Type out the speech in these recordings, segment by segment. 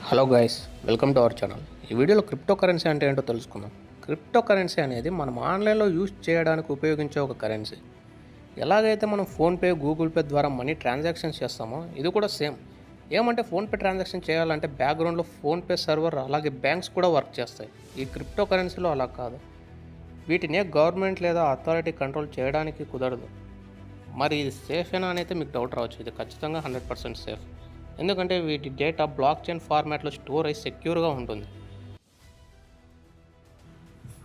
Hello guys, welcome to our channel. ఈ వీడియోలో crypto currency అంటే ఏంటో తెలుసుకుందాం. క్రిప్టో కరెన్సీ అనేది మనం ఆన్లైన్లో యూజ్ చేయడానికి ఉపయోగించే ఒక కరెన్సీ. ఎలాగైతే మనం ఫోన్పే, గూగుల్ పే ద్వారా మనీ ట్రాన్సాక్షన్స్ చేస్తామో ఇది కూడా సేమ్. ఏమంటే ఫోన్పే ట్రాన్సాక్షన్ చేయాలంటే బ్యాక్గ్రౌండ్లో ఫోన్పే సర్వర్ అలాగే బ్యాంక్స్ కూడా వర్క్ చేస్తాయి. ఈ క్రిప్టో కరెన్సీలో అలా కాదు. వీటిని గవర్నమెంట్ లేదా అథారిటీ కంట్రోల్ చేయడానికి కుదరదు. మరి ఇది సేఫేనా అనేది మీకు డౌట్ రావచ్చు. ఇది ఖచ్చితంగా 100% సేఫ్. ఎందుకంటే వీటి డేటా బ్లాక్ చైన్ ఫార్మాట్లో స్టోర్ అయ్యి సెక్యూర్గా ఉంటుంది.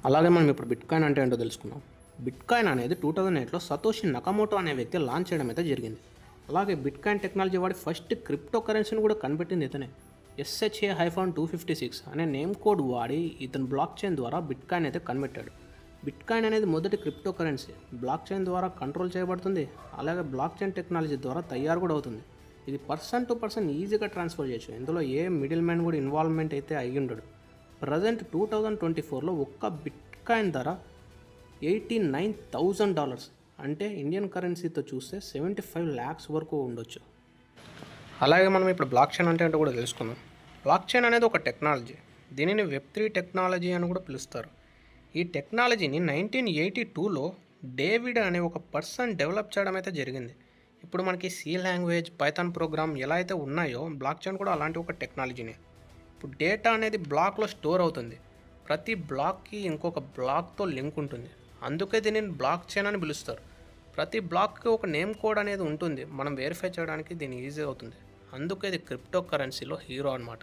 అలాగే మనం ఇప్పుడు బిట్కాయిన్ అంటే ఏంటో తెలుసుకుందాం. బిట్కాయిన్ అనేది 2008లో సతోషి నకమోటో అనే వ్యక్తి లాంచ్ చేయడం అయితే జరిగింది. అలాగే బిట్కాయిన్ టెక్నాలజీ వాడి ఫస్ట్ క్రిప్టో కరెన్సీని కూడా కనిపెట్టింది ఇతనే. SHA-256 అనే నేమ్ కోడ్ వాడి ఇతను బ్లాక్ చైన్ ద్వారా బిట్కాయిన్ అయితే కనిపెట్టాడు. బిట్కాయిన్ అనేది మొదటి క్రిప్టో కరెన్సీ. బ్లాక్ చైన్ ద్వారా కంట్రోల్ చేయబడుతుంది. అలాగే బ్లాక్ చైన్ టెక్నాలజీ ద్వారా తయారు కూడా అవుతుంది. ఇది పర్సన్ టు పర్సన్ ఈజీగా ట్రాన్స్ఫర్ చేయొచ్చు. ఇందులో ఏ మిడిల్ మ్యాన్ కూడా ఇన్వాల్వ్మెంట్ అయితే అయ్యి ఉండడు. ప్రజెంట్ 2024లో ఒక్క బిట్కాయిన్ ధర $89,000, అంటే ఇండియన్ కరెన్సీతో చూస్తే 75 lakhs వరకు ఉండొచ్చు. అలాగే మనం ఇప్పుడు బ్లాక్ చైన్ అంటే ఏంటో కూడా తెలుసుకుందాం. బ్లాక్ చైన్ అనేది ఒక టెక్నాలజీ. దీనిని Web3 టెక్నాలజీ అని కూడా పిలుస్తారు. ఈ టెక్నాలజీని 1982లో డేవిడ్ అనే ఒక పర్సన్ డెవలప్ చేయడం అయితే జరిగింది. ఇప్పుడు మనకి సి లాంగ్వేజ్, పైథాన్ ప్రోగ్రామ్ ఎలా అయితే ఉన్నాయో బ్లాక్ చైన్ కూడా అలాంటి ఒక టెక్నాలజీనే. ఇప్పుడు డేటా అనేది బ్లాక్లో స్టోర్ అవుతుంది. ప్రతి బ్లాక్కి ఇంకొక బ్లాక్తో లింక్ ఉంటుంది. అందుకే దీనిని బ్లాక్ చైన్ అని పిలుస్తారు. ప్రతి బ్లాక్కి ఒక నేమ్ కోడ్ అనేది ఉంటుంది. మనం వెరిఫై చేయడానికి దీన్ని ఈజీ అవుతుంది. అందుకే ఇది క్రిప్టో కరెన్సీలో హీరో అనమాట.